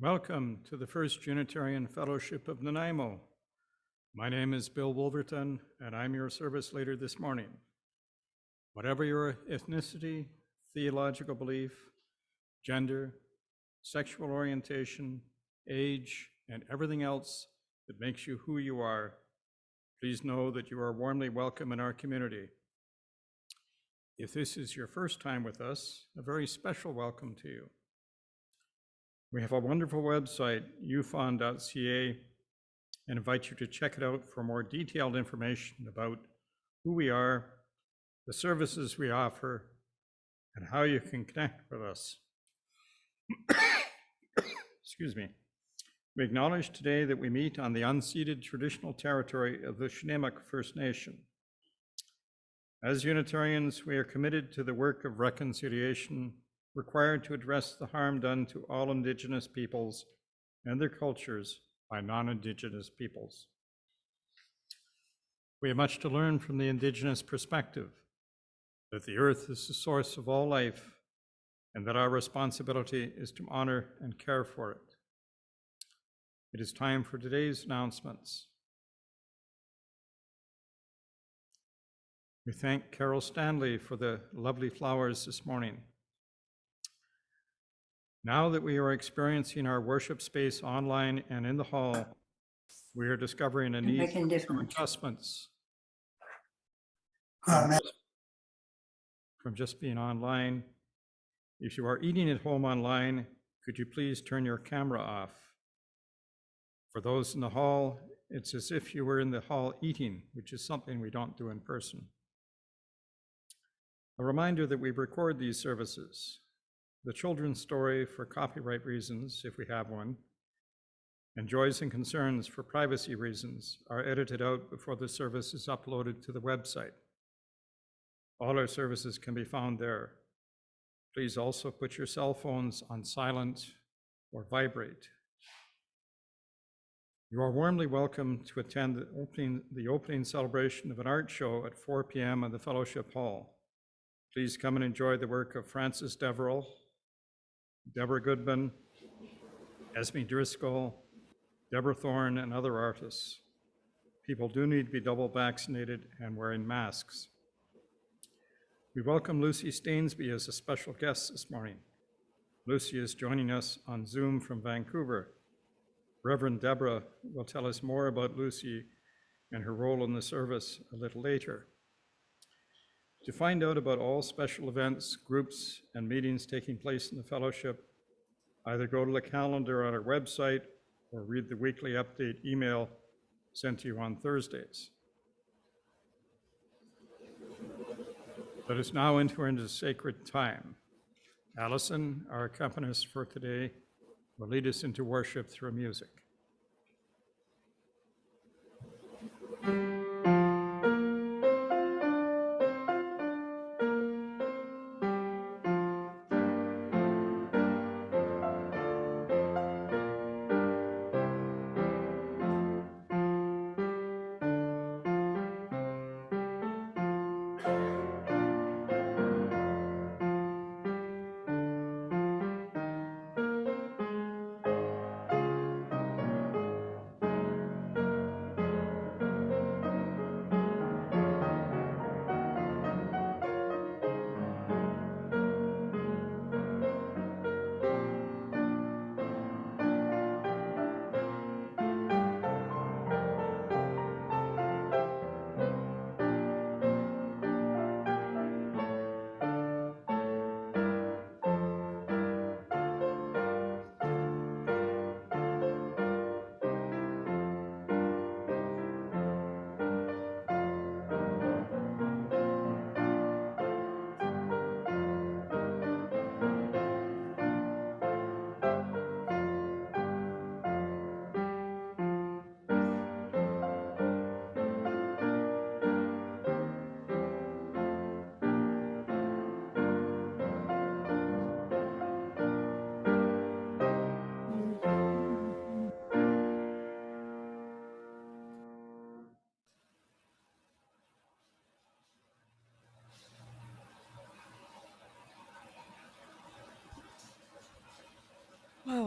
Welcome to the First Unitarian Fellowship of Nanaimo. My name is Bill Wolverton, and I'm your service leader this morning. Whatever your ethnicity, theological belief, gender, sexual orientation, age, and everything else that makes you who you are, please know that you are warmly welcome in our community. If this is your first time with us, a very special welcome to you. We have a wonderful website, ufon.ca, and invite you to check it out for more detailed information about who we are, the services we offer, and how you can connect with us. Excuse me. We acknowledge today that we meet on the unceded traditional territory of the Snuneymuxw First Nation. As Unitarians, we are committed to the work of reconciliation required to address the harm done to all Indigenous peoples and their cultures by non-Indigenous peoples. We have much to learn from the Indigenous perspective, that the earth is the source of all life, and that our responsibility is to honor and care for it. It is time for today's announcements. We thank Carol Stanley for the lovely flowers this morning. Now that we are experiencing our worship space online and in the hall, we are discovering a need for some adjustments from just being online. If you are eating at home online, could you please turn your camera off? For those in the hall, it's as if you were in the hall eating, which is something we don't do in person. A reminder that we record these services. The children's story for copyright reasons, if we have one, and joys and concerns for privacy reasons are edited out before the service is uploaded to the website. All our services can be found there. Please also put your cell phones on silent or vibrate. You are warmly welcome to attend the opening celebration of an art show at 4 p.m. in the Fellowship Hall. Please come and enjoy the work of Francis Deverell, Debra Goodman, Esme Driscoll, Deborah Thorne, and other artists. People do need to be double vaccinated and wearing masks. We welcome Lucy Stainsby as a special guest this morning. Lucy is joining us on Zoom from Vancouver. Reverend Debra will tell us more about Lucy and her role in the service a little later. To find out about all special events, groups, and meetings taking place in the fellowship, either go to the calendar on our website or read the weekly update email sent to you on Thursdays. Let us now enter into sacred time. Allison, our accompanist for today, will lead us into worship through music.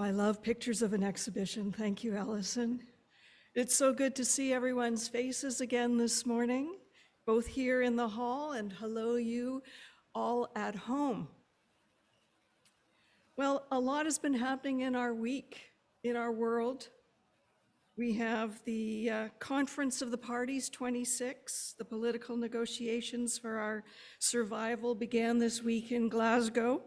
I love pictures of an exhibition. Thank you, Allison. It's so good to see everyone's faces again this morning, both here in the hall and hello you all at home. Well, a lot has been happening in our week, in our world. We have the Conference of the Parties 26, the political negotiations for our survival began this week in Glasgow.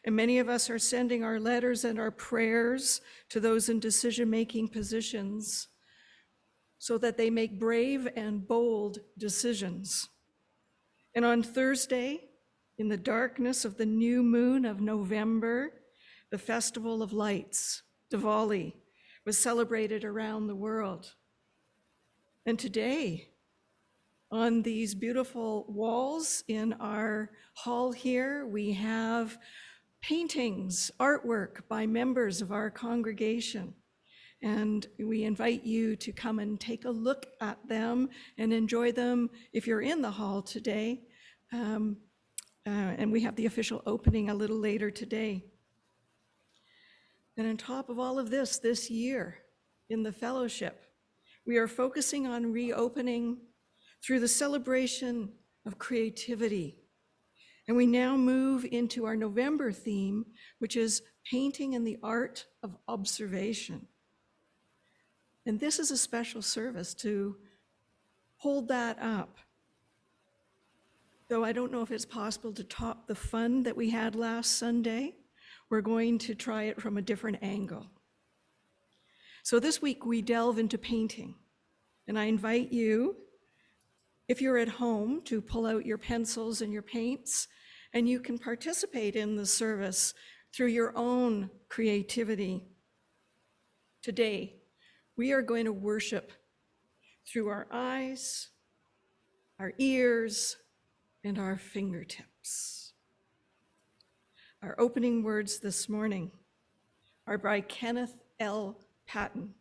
And many of us are sending our letters and our prayers to those in decision-making positions so that they make brave and bold decisions. And on Thursday, in the darkness of the new moon of November, the Festival of Lights, Diwali, was celebrated around the world. And today, on these beautiful walls in our hall here, we have paintings, artwork by members of our congregation. And we invite you to come and take a look at them and enjoy them if you're in the hall today. And we have the official opening a little later today. And on top of all of this year in the fellowship, we are focusing on reopening through the celebration of creativity. And we now move into our November theme, which is painting and the art of observation. And this is a special service to hold that up. Though I don't know if it's possible to top the fun that we had last Sunday, we're going to try it from a different angle. So this week we delve into painting, and I invite you, if you're at home, to pull out your pencils and your paints, and you can participate in the service through your own creativity. Today, we are going to worship through our eyes, our ears, and our fingertips. Our opening words this morning are by Kenneth L. Patton.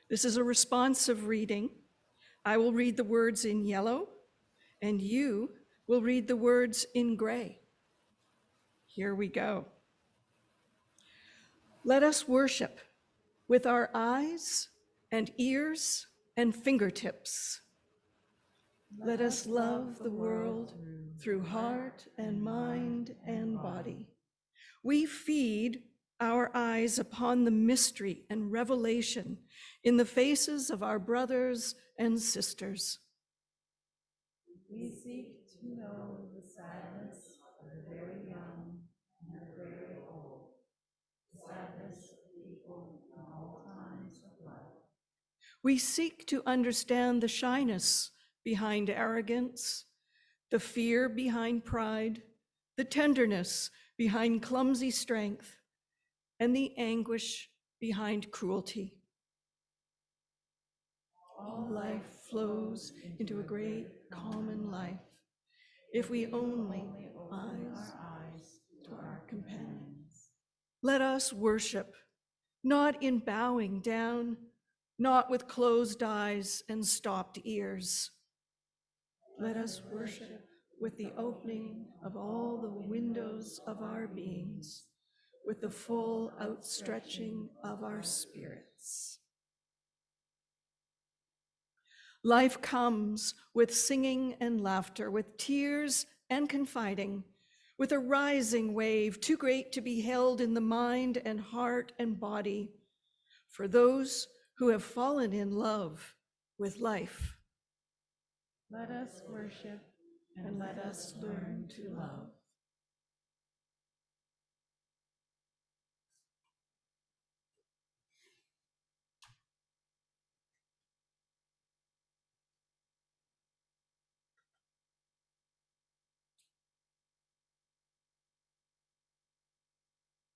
This is a responsive reading. I will read the words in yellow, and you will read the words in gray. Here we go. Let us worship with our eyes and ears and fingertips. Let us love the world through heart and mind and body. We feed our eyes upon the mystery and revelation in the faces of our brothers and sisters. We seek to know the sadness of the very young and the very old, the sadness of people in all times of life. We seek to understand the shyness behind arrogance, the fear behind pride, the tenderness behind clumsy strength, and the anguish behind cruelty. All life flows into a great common life if we only open our eyes to our companions. Let us worship, not in bowing down, not with closed eyes and stopped ears. Let us worship with the opening of all the windows of our beings, with the full outstretching of our spirits. Life comes with singing and laughter, with tears and confiding, with a rising wave too great to be held in the mind and heart and body for those who have fallen in love with life. Let us worship and let us learn to love.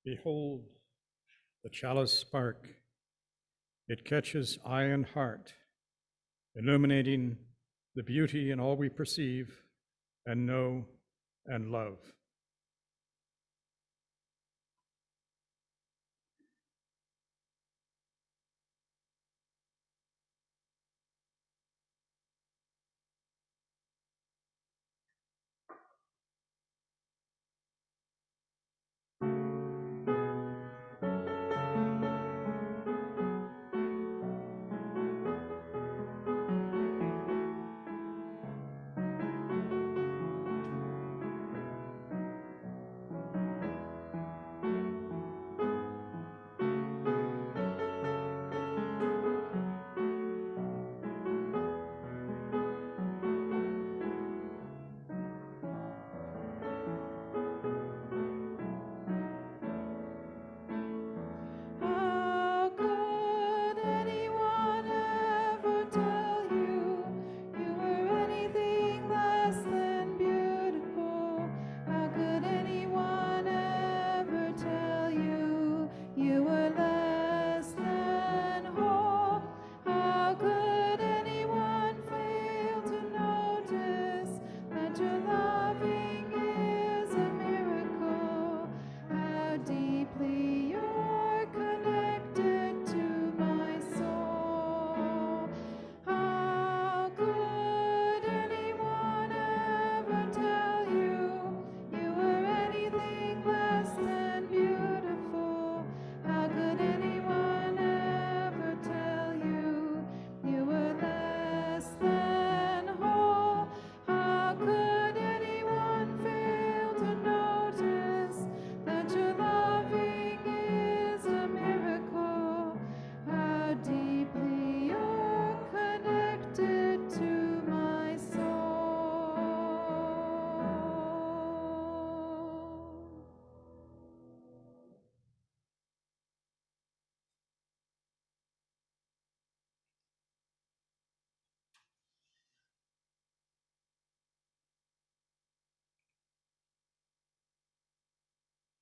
Behold the chalice spark. It catches eye and heart, illuminating the beauty in all we perceive and know and love.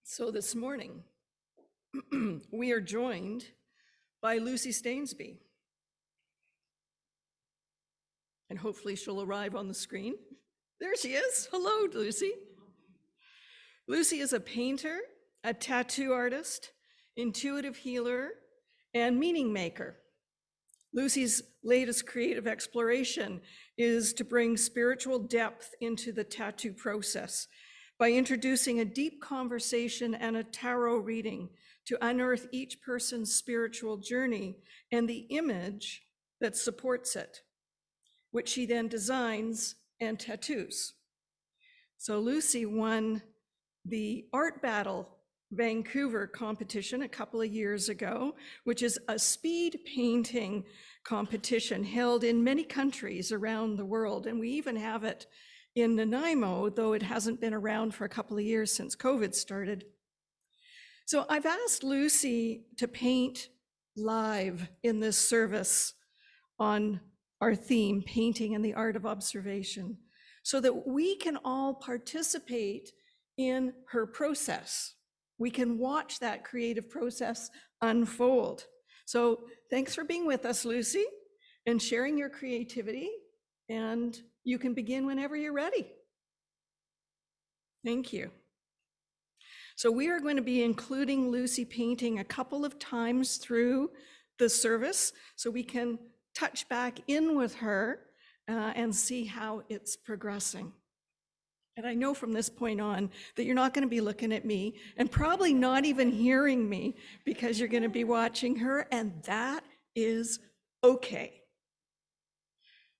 So this morning, we are joined by Lucy Stainsby. And hopefully she'll arrive on the screen. There she is. Hello, Lucy. Lucy is a painter, a tattoo artist, intuitive healer, and meaning maker. Lucy's latest creative exploration is to bring spiritual depth into the tattoo process by introducing a deep conversation and a tarot reading to unearth each person's spiritual journey and the image that supports it, which she then designs and tattoos. So Lucy won the Art Battle Vancouver competition a couple of years ago, which is a speed painting competition held in many countries around the world. And we even have it in Nanaimo, though it hasn't been around for a couple of years since COVID started. So I've asked Lucy to paint live in this service on our theme, painting and the art of observation, so that we can all participate in her process. We can watch that creative process unfold. So thanks for being with us, Lucy, and sharing your creativity. And you can begin whenever you're ready. Thank you. So we are going to be including Lucy painting a couple of times through the service, so we can touch back in with her and see how it's progressing. And I know from this point on that you're not going to be looking at me and probably not even hearing me, because you're going to be watching her, and that is okay.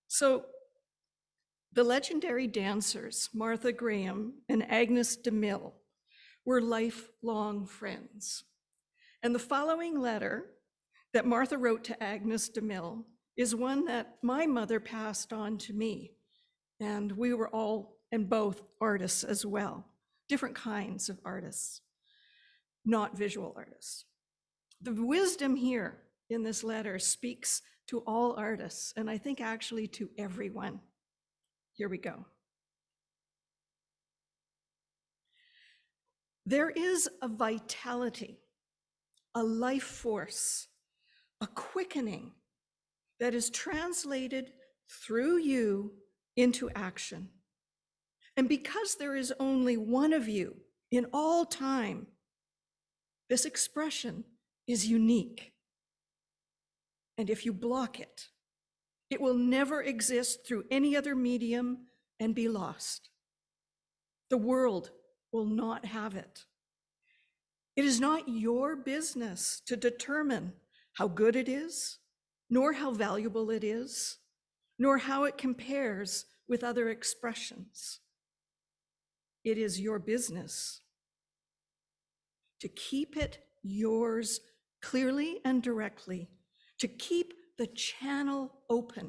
So the legendary dancers, Martha Graham and Agnes DeMille, were lifelong friends. And the following letter that Martha wrote to Agnes DeMille is one that my mother passed on to me. And we were all and both artists as well, different kinds of artists, not visual artists. The wisdom here in this letter speaks to all artists, and I think actually to everyone. Here we go. There is a vitality, a life force, a quickening that is translated through you into action. And because there is only one of you in all time, this expression is unique. And if you block it, it will never exist through any other medium and be lost. The world will not have it. It is not your business to determine how good it is, nor how valuable it is, nor how it compares with other expressions. It is your business to keep it yours clearly and directly, to keep the channel open.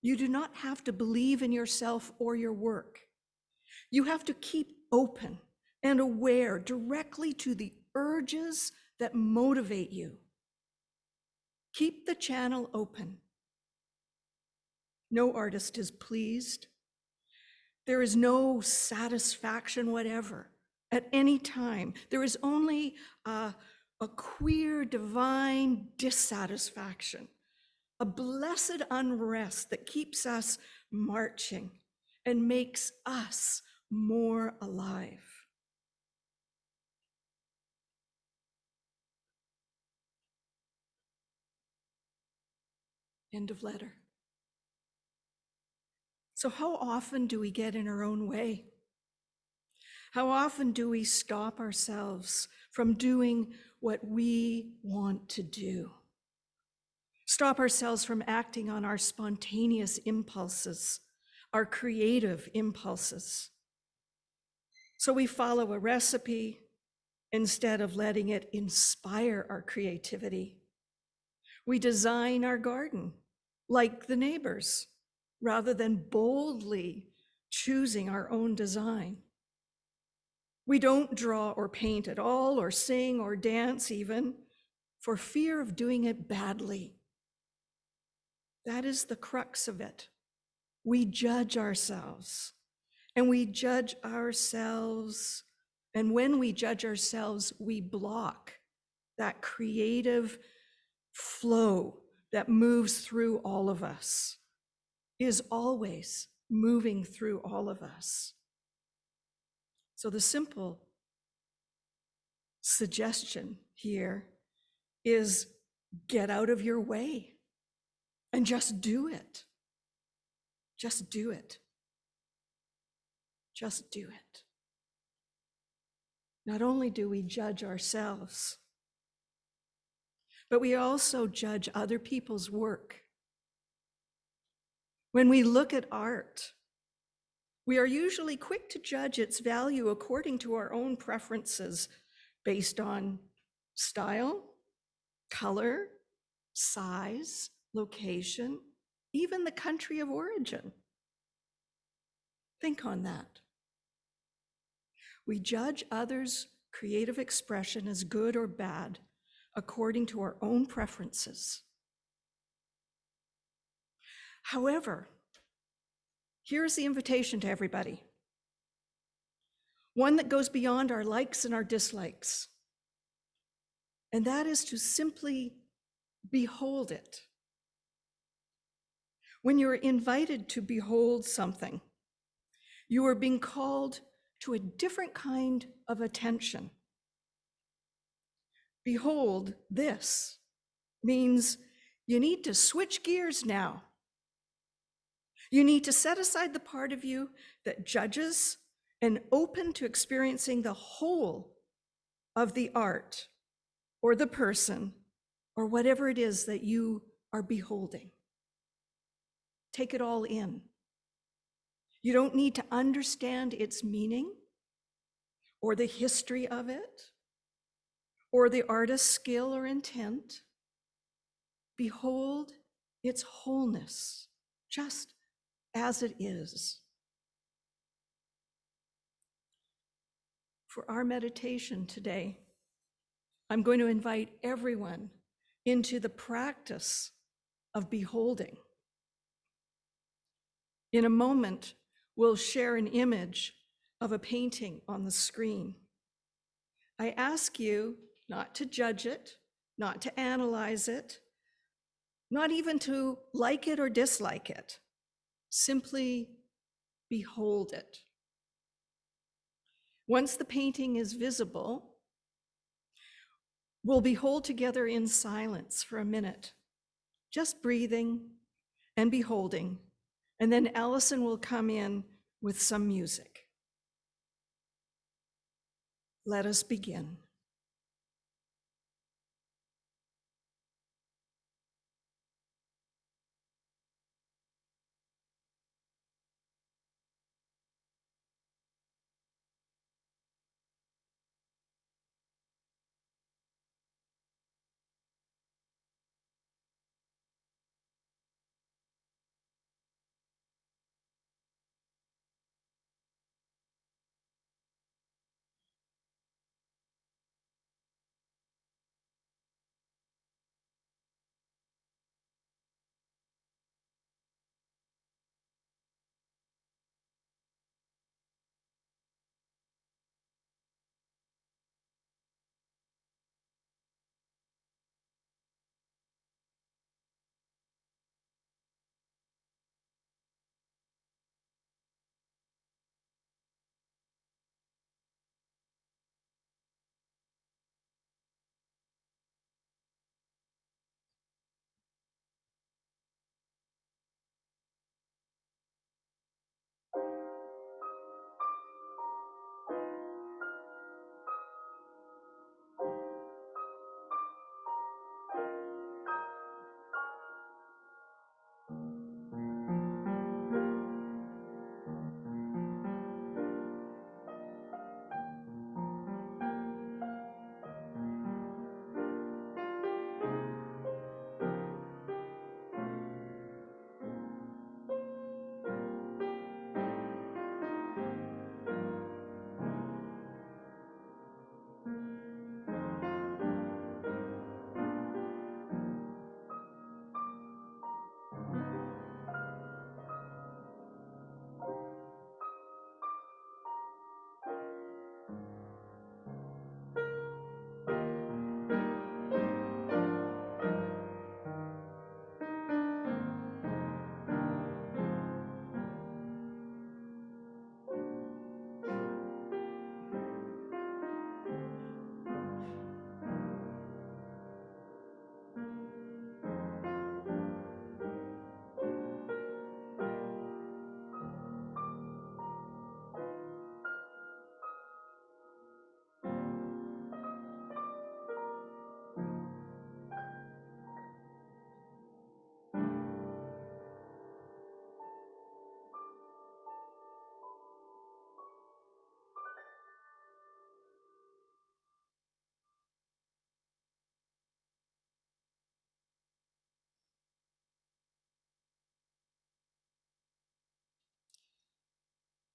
You do not have to believe in yourself or your work. You have to keep open and aware directly to the urges that motivate you. Keep the channel open. No artist is pleased. There is no satisfaction whatever at any time. There is only a queer divine dissatisfaction, a blessed unrest that keeps us marching and makes us more alive. End of letter. So how often do we get in our own way? How often do we stop ourselves from doing what we want to do? Stop ourselves from acting on our spontaneous impulses, our creative impulses. So we follow a recipe instead of letting it inspire our creativity. We design our garden like the neighbors, rather than boldly choosing our own design. We don't draw or paint at all, or sing or dance even, for fear of doing it badly. That is the crux of it. We judge ourselves, and we judge ourselves And when we judge ourselves, we block that creative flow that moves through all of us, is always moving through all of us. So the simple suggestion here is get out of your way and just do it. Just do it. Just do it. Not only do we judge ourselves, but we also judge other people's work. When we look at art, we are usually quick to judge its value according to our own preferences based on style, color, size, location, even the country of origin. Think on that. We judge others' creative expression as good or bad according to our own preferences. However, here's the invitation to everybody. One that goes beyond our likes and our dislikes. And that is to simply behold it. When you're invited to behold something, you are being called to a different kind of attention. Behold this means you need to switch gears now. You need to set aside the part of you that judges and open to experiencing the whole of the art or the person or whatever it is that you are beholding. Take it all in. You don't need to understand its meaning or the history of it or the artist's skill or intent. Behold its wholeness, just as it is. For our meditation today, I'm going to invite everyone into the practice of beholding. In a moment, we'll share an image of a painting on the screen. I ask you not to judge it, not to analyze it, not even to like it or dislike it. Simply behold it. Once the painting is visible, we'll behold together in silence for a minute, just breathing and beholding, and then Allison will come in with some music. Let us begin.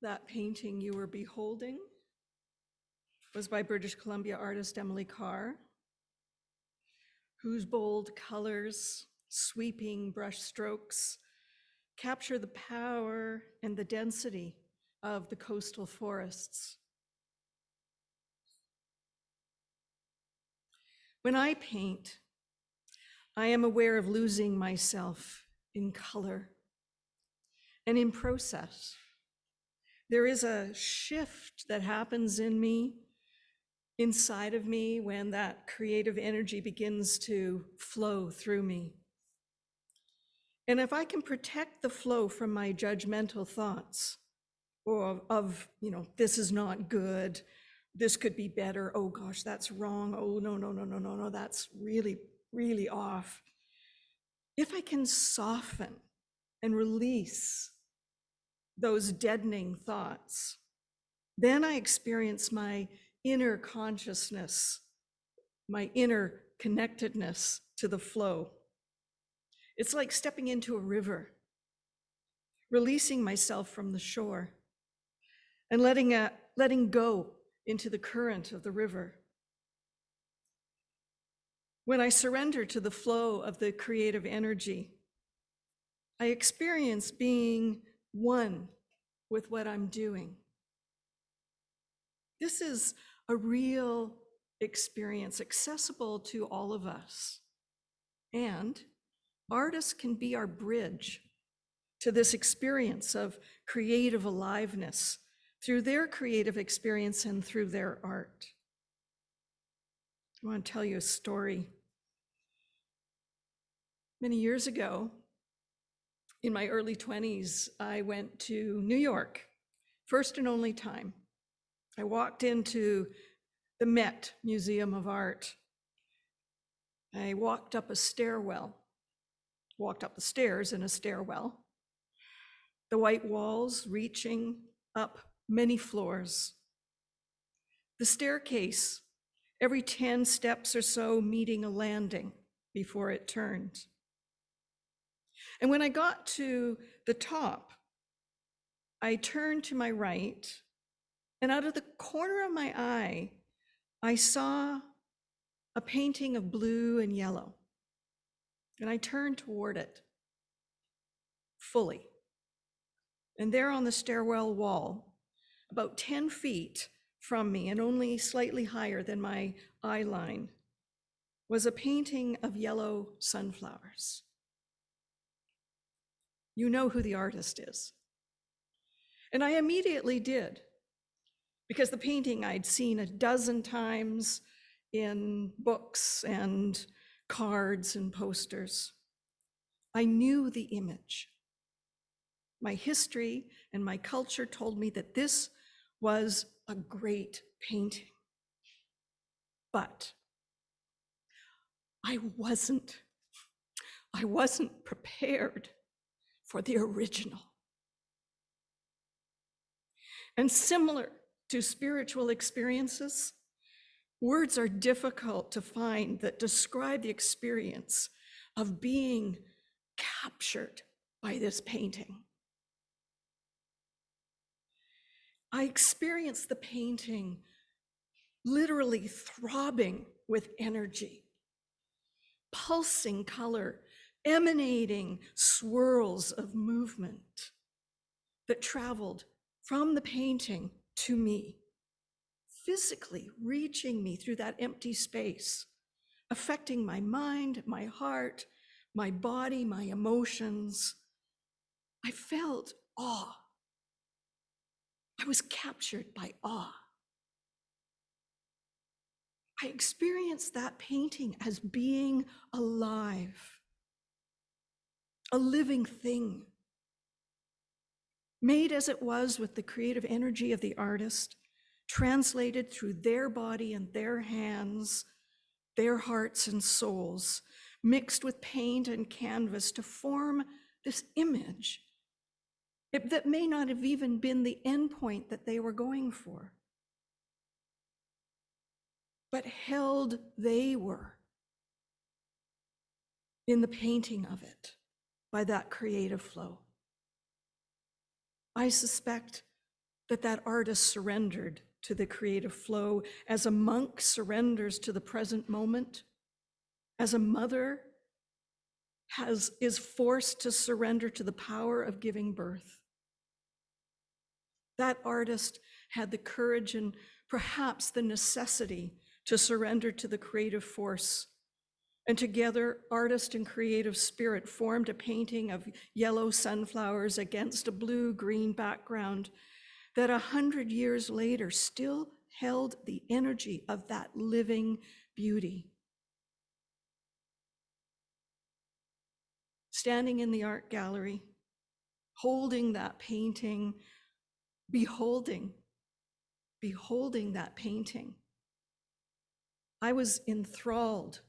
That painting you were beholding was by British Columbia artist Emily Carr, whose bold colors, sweeping brush strokes capture the power and the density of the coastal forests. When I paint, I am aware of losing myself in color and in process. There is a shift that happens in me, inside of me, when that creative energy begins to flow through me. And if I can protect the flow from my judgmental thoughts or of, this is not good, this could be better, oh gosh, that's wrong, oh no, that's really, really off. If I can soften and release those deadening thoughts, then I experience my inner consciousness, my inner connectedness to the flow. It's like stepping into a river, releasing myself from the shore and letting go into the current of the river. When I surrender to the flow of the creative energy, I experience being one with what I'm doing. This is a real experience accessible to all of us. And artists can be our bridge to this experience of creative aliveness through their creative experience and through their art. I want to tell you a story. Many years ago, in my early 20s, I went to New York, first and only time. I walked into the Met Museum of Art. I walked up a stairwell, walked up the stairs in a stairwell, the white walls reaching up many floors. The staircase, every 10 steps or so, meeting a landing before it turned. And when I got to the top, I turned to my right, and out of the corner of my eye, I saw a painting of blue and yellow. And I turned toward it fully. And there on the stairwell wall, about 10 feet from me and only slightly higher than my eye line, was a painting of yellow sunflowers. You know who the artist is. And I immediately did, because the painting I'd seen a dozen times in books and cards and posters. I knew the image. My history and my culture told me that this was a great painting. But I wasn't prepared for the original. And similar to spiritual experiences, words are difficult to find that describe the experience of being captured by this painting. I experienced the painting literally throbbing with energy, pulsing color, emanating swirls of movement that traveled from the painting to me, physically reaching me through that empty space, affecting my mind, my heart, my body, my emotions. I felt awe. I was captured by awe. I experienced that painting as being alive, a living thing, made as it was with the creative energy of the artist, translated through their body and their hands, their hearts and souls, mixed with paint and canvas to form this image that may not have even been the endpoint that they were going for, but held they were in the painting of it by that creative flow. I suspect that artist surrendered to the creative flow, as a monk surrenders to the present moment, as a mother is forced to surrender to the power of giving birth. That artist had the courage and perhaps the necessity to surrender to the creative force. And together, artist and creative spirit formed a painting of yellow sunflowers against a blue-green background that 100 years later still held the energy of that living beauty. Standing in the art gallery, holding that painting, beholding that painting, I was enthralled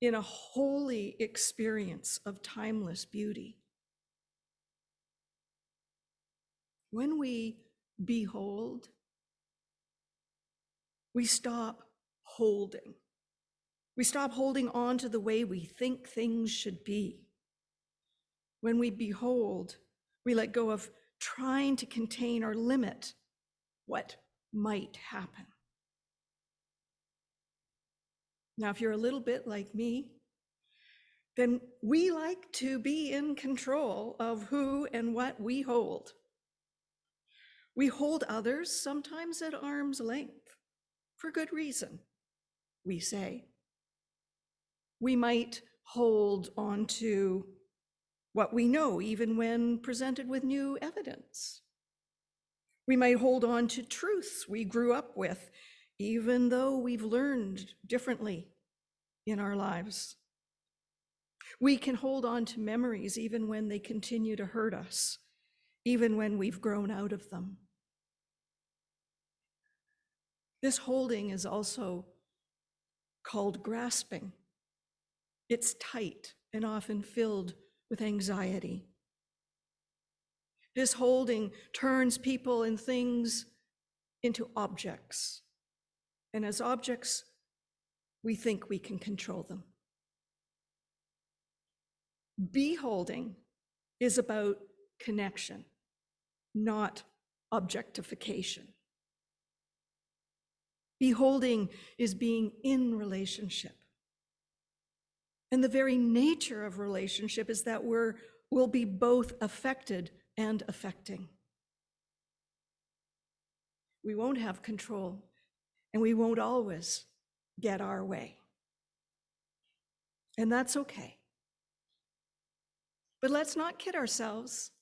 in a holy experience of timeless beauty. When we behold, we stop holding. We stop holding on to the way we think things should be. When we behold, we let go of trying to contain or limit what might happen. Now, if you're a little bit like me, then we like to be in control of who and what we hold. We hold others sometimes at arm's length for good reason, we say. We might hold on to what we know, even when presented with new evidence. We might hold on to truths we grew up with, even though we've learned differently in our lives. We can hold on to memories even when they continue to hurt us, even when we've grown out of them. This holding is also called grasping. It's tight and often filled with anxiety. This holding turns people and things into objects. And as objects, we think we can control them. Beholding is about connection, not objectification. Beholding is being in relationship. And the very nature of relationship is that we'll be both affected and affecting. We won't have control, and we won't always get our way. And that's okay. But let's not kid ourselves.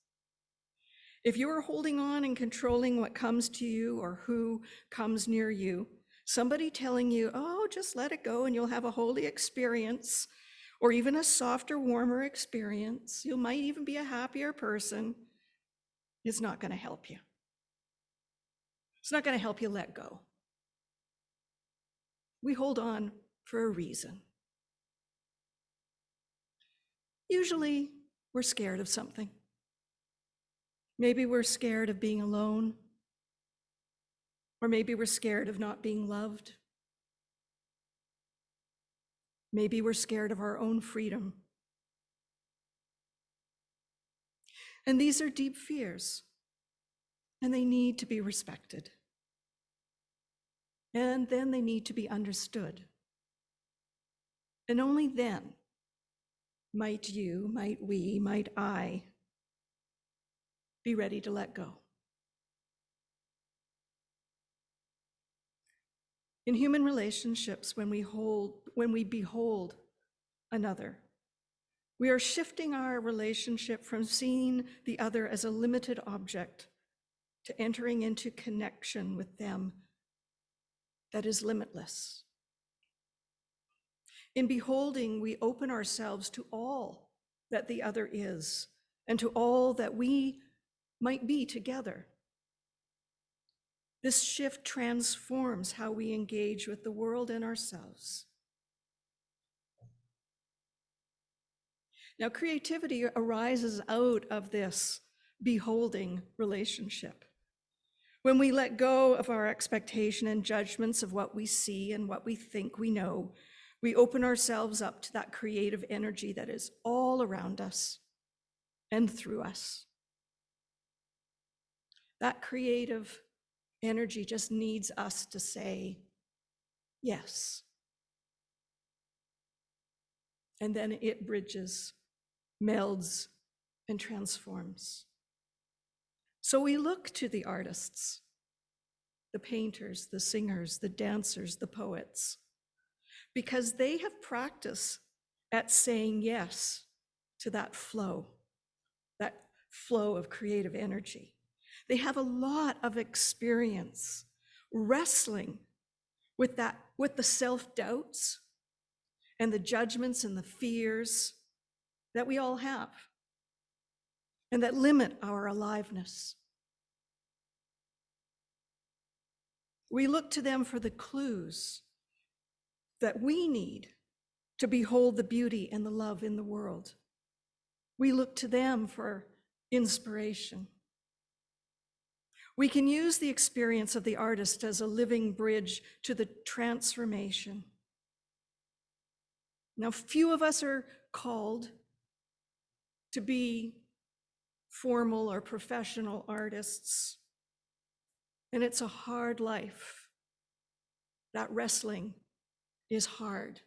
If you are holding on and controlling what comes to you or who comes near you, somebody telling you, oh, just let it go and you'll have a holy experience, or even a softer, warmer experience, you might even be a happier person, is not going to help you. It's not going to help you let go. We hold on for a reason. Usually, we're scared of something. Maybe we're scared of being alone, or maybe we're scared of not being loved. Maybe we're scared of our own freedom. And these are deep fears, and they need to be respected. And then they need to be understood. And only then might you, might we, might I be ready to let go. In human relationships, when we behold another, we are shifting our relationship from seeing the other as a limited object to entering into connection with them that is limitless. In beholding, we open ourselves to all that the other is and to all that we might be together. This shift transforms how we engage with the world and ourselves. Now, creativity arises out of this beholding relationship. When we let go of our expectation and judgments of what we see and what we think we know, we open ourselves up to that creative energy that is all around us and through us. That creative energy just needs us to say yes. And then it bridges, melds, and transforms. So we look to the artists, the painters, the singers, the dancers, the poets, because they have practice at saying yes to that flow of creative energy. They have a lot of experience wrestling with the self-doubts and the judgments and the fears that we all have and that limit our aliveness. We look to them for the clues that we need to behold the beauty and the love in the world. We look to them for inspiration. We can use the experience of the artist as a living bridge to the transformation. Now, few of us are called to be formal or professional artists, and it's a hard life. That wrestling is hard.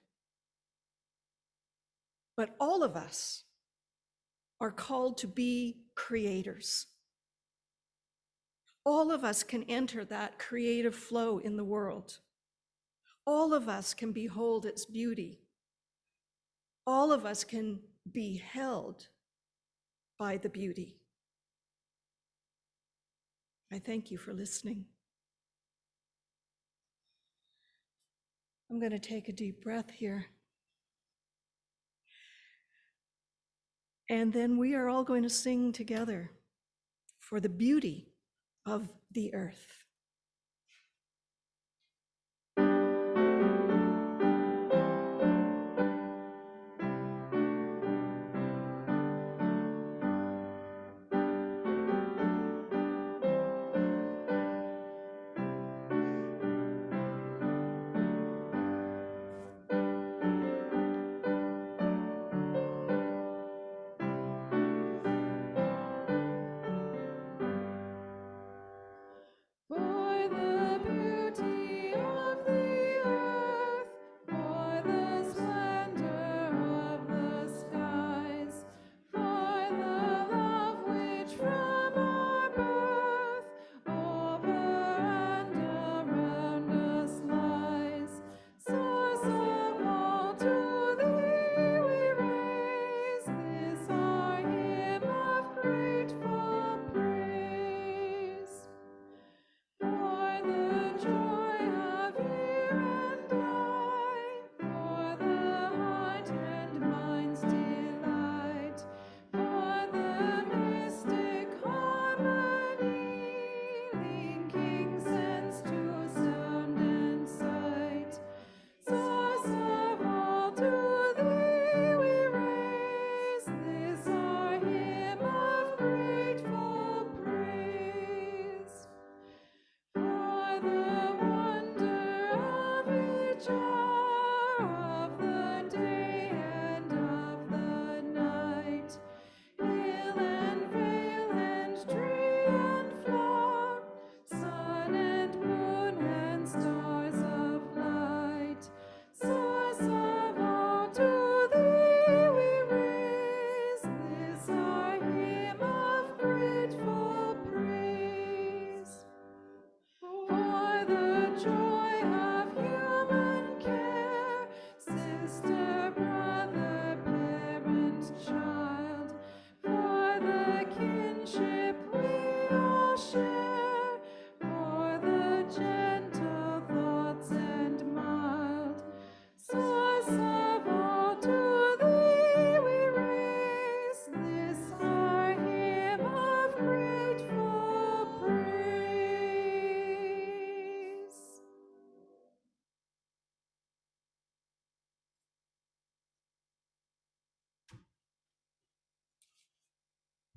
But all of us are called to be creators. All of us can enter that creative flow in the world. All of us can behold its beauty. All of us can be held by the beauty. I thank you for listening. I'm going to take a deep breath here. And then we are all going to sing together for the beauty of the earth.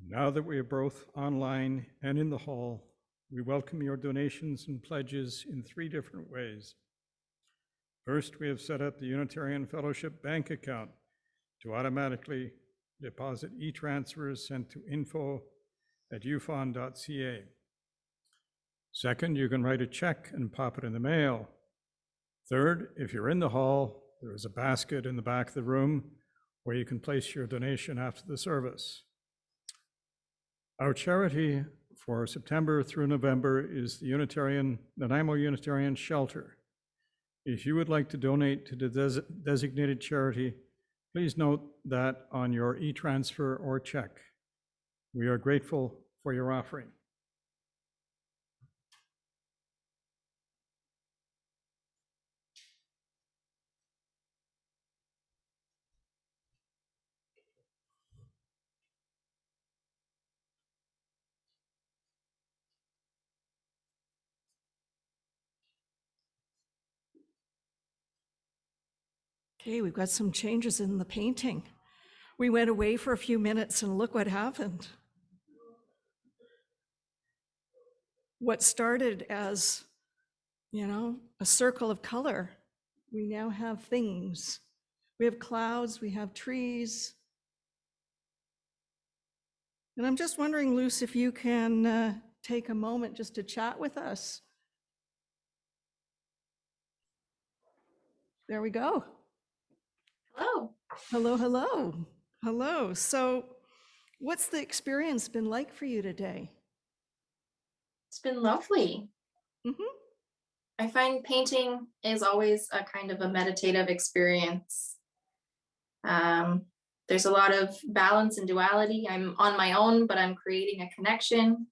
Now that we are both online and in the hall, we welcome your donations and pledges in 3 different ways. First, we have set up the Unitarian Fellowship bank account to automatically deposit e-transfers sent to info@ufon.ca. Second, you can write a check and pop it in the mail. Third, if you're in the hall, there is a basket in the back of the room where you can place your donation after the service. Our charity for September through November is the Nanaimo Unitarian Shelter. If you would like to donate to the designated charity, please note that on your e-transfer or check. We are grateful for your offering. Okay, we've got some changes in the painting. We went away for a few minutes and look what happened. What started as, a circle of color, we now have things. We have clouds, we have trees. And I'm just wondering, Luce, if you can take a moment just to chat with us. There we go. Hello. Hello, hello. Hello. So what's the experience been like for you today? It's been lovely. Mm-hmm. I find painting is always a kind of a meditative experience. There's a lot of balance and duality. I'm on my own, but I'm creating a connection.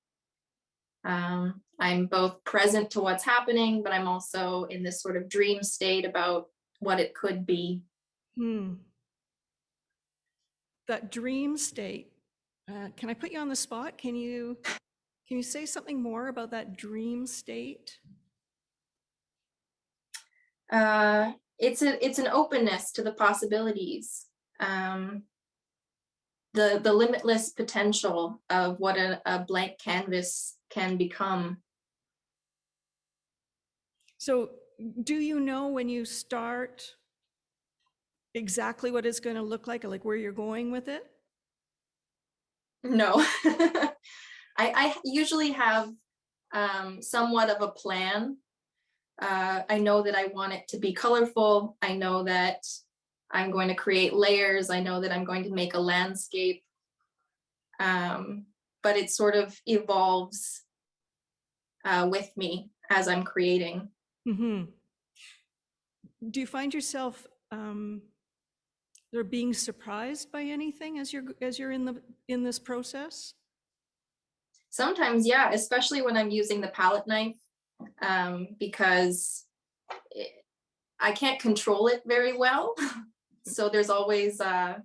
I'm both present to what's happening, but I'm also in this sort of dream state about what it could be. That dream state, can I put you on the spot? Can you say something more about that dream state? It's an openness to the possibilities, the limitless potential of what a blank canvas can become. So do you know when you start exactly what it's going to look like where you're going with it? No. I usually have somewhat of a plan. I know that I want it to be colorful. I know that I'm going to create layers. I know that I'm going to make a landscape. But it sort of evolves with me as I'm creating. Mm-hmm. Do you find yourself being surprised by anything as you're in this process? Sometimes, yeah, especially when I'm using the palette knife, because I can't control it very well. So there's always a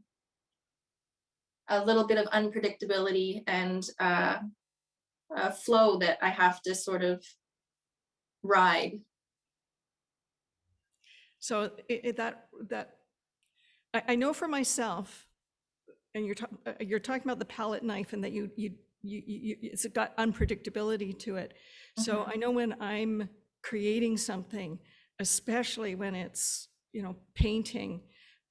little bit of unpredictability and a flow that I have to sort of ride. So I know for myself, and you're talking about the palette knife and that it's got unpredictability to it. So I know when I'm creating something, especially when it's painting,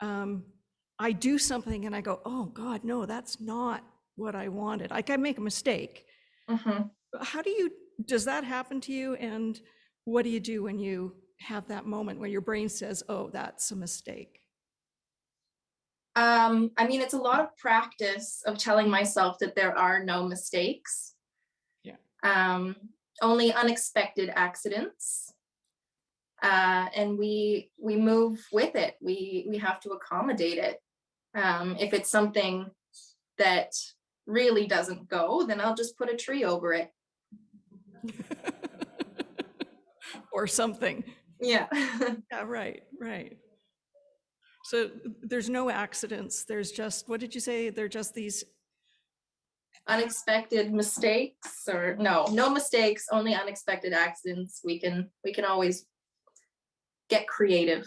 I do something and I go, oh God, no, that's not what I wanted. I can make a mistake. How does that happen to you? And what do you do when you have that moment where your brain says, oh, that's a mistake? I mean, it's a lot of practice of telling myself that there are no mistakes. Yeah. Only unexpected accidents. And we move with it. We have to accommodate it. If it's something that really doesn't go, then I'll just put a tree over it. Or something. Yeah. Yeah, right. So there's no accidents. There's just, what did you say? They're just these unexpected mistakes, or no mistakes, only unexpected accidents. We can always get creative.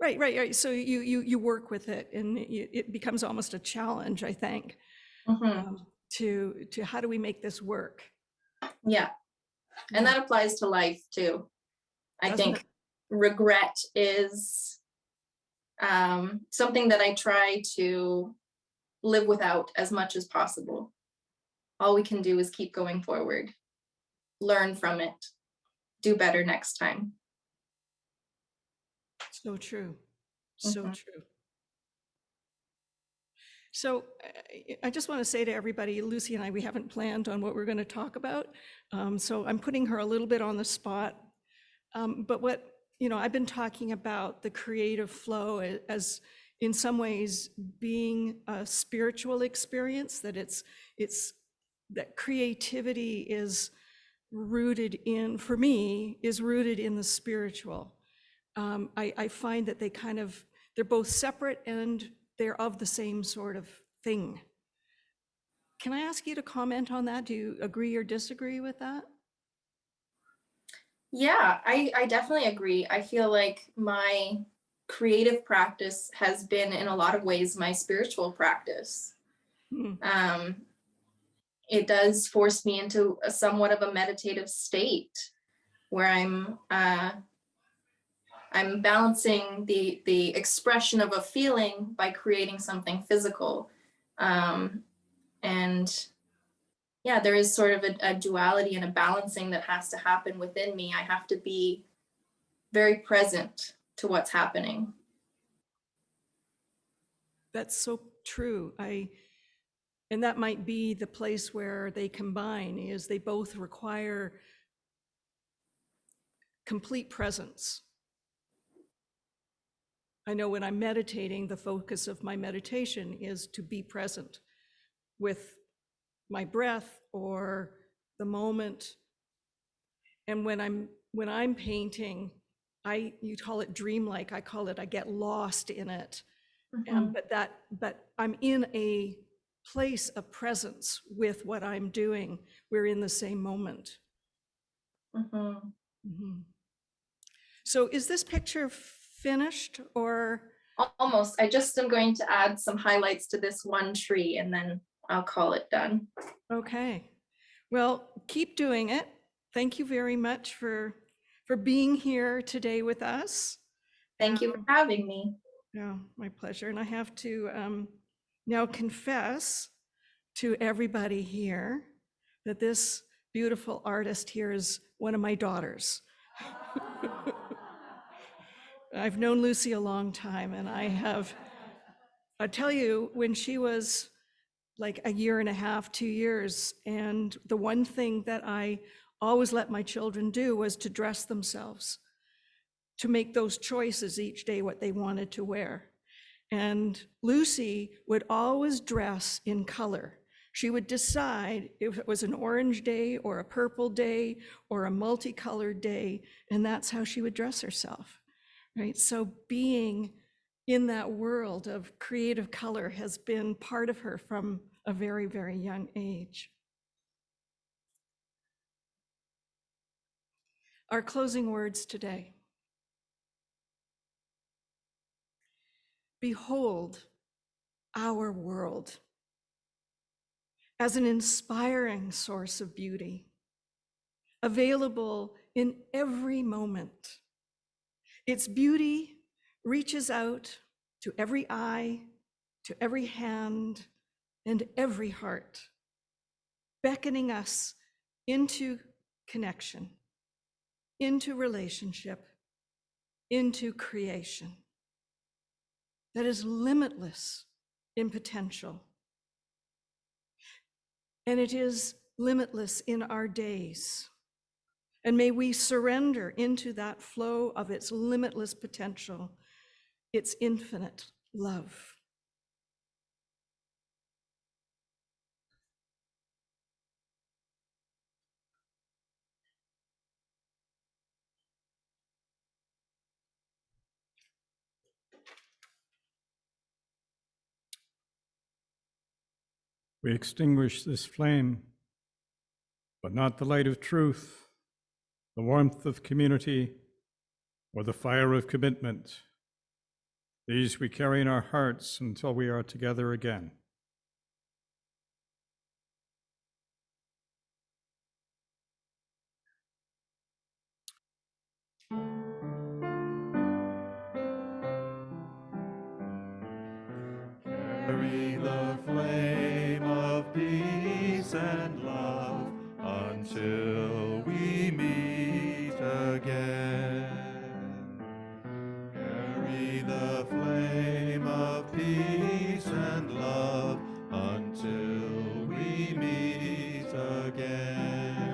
Right. So you work with it, and it becomes almost a challenge, I think, to how do we make this work? Yeah. And that applies to life too. I think regret is something that I try to live without as much as possible. All we can do is keep going forward. learn from it, do better next time. So true. So Mhm. true. So I just want to say to everybody, Lucy and I, we haven't planned on what we're going to talk about. So I'm putting her a little bit on the spot. But what, I've been talking about the creative flow as in some ways being a spiritual experience, that that creativity is rooted in, for me, is rooted in the spiritual. I find that they're both separate and they're of the same sort of thing. Can I ask you to comment on that? Do you agree or disagree with that? Yeah, I definitely agree. I feel like my creative practice has been in a lot of ways my spiritual practice. Hmm. It does force me into a somewhat of a meditative state where I'm balancing the expression of a feeling by creating something physical. And yeah, there is sort of a duality and a balancing that has to happen within me. I have to be very present to what's happening. That's so true. And that might be the place where they combine, is they both require complete presence. I know when I'm meditating, the focus of my meditation is to be present with my breath or the moment. And when I'm painting, you call it dreamlike, I call it, I get lost in it. Mhm. But I'm in a place of presence with what I'm doing. We're in the same moment. Mhm. Mhm. So is this picture finished or? Almost. I just am going to add some highlights to this one tree and then I'll call it done. Okay. Well, keep doing it. Thank you very much for being here today with us. Thank you for having me. No, my pleasure. And I have to now confess to everybody here that this beautiful artist here is one of my daughters. I've known Lucy a long time, and I tell you, when she was like a year and a half, 2 years, and the one thing that I always let my children do was to dress themselves, to make those choices each day what they wanted to wear. And Lucy would always dress in color. She would decide if it was an orange day or a purple day or a multicolored day, and that's how she would dress herself, right? So being in that world of creative color has been part of her from a very, very young age. Our closing words today. Behold our world as an inspiring source of beauty, available in every moment. Its beauty reaches out to every eye, to every hand, and every heart, beckoning us into connection, into relationship, into creation that is limitless in potential. And it is limitless in our days. And may we surrender into that flow of its limitless potential, its infinite love. We extinguish this flame, but not the light of truth, the warmth of community, or the fire of commitment. These we carry in our hearts until we are together again. Carry the flame of peace and love until we me the flame of peace and love until we meet again.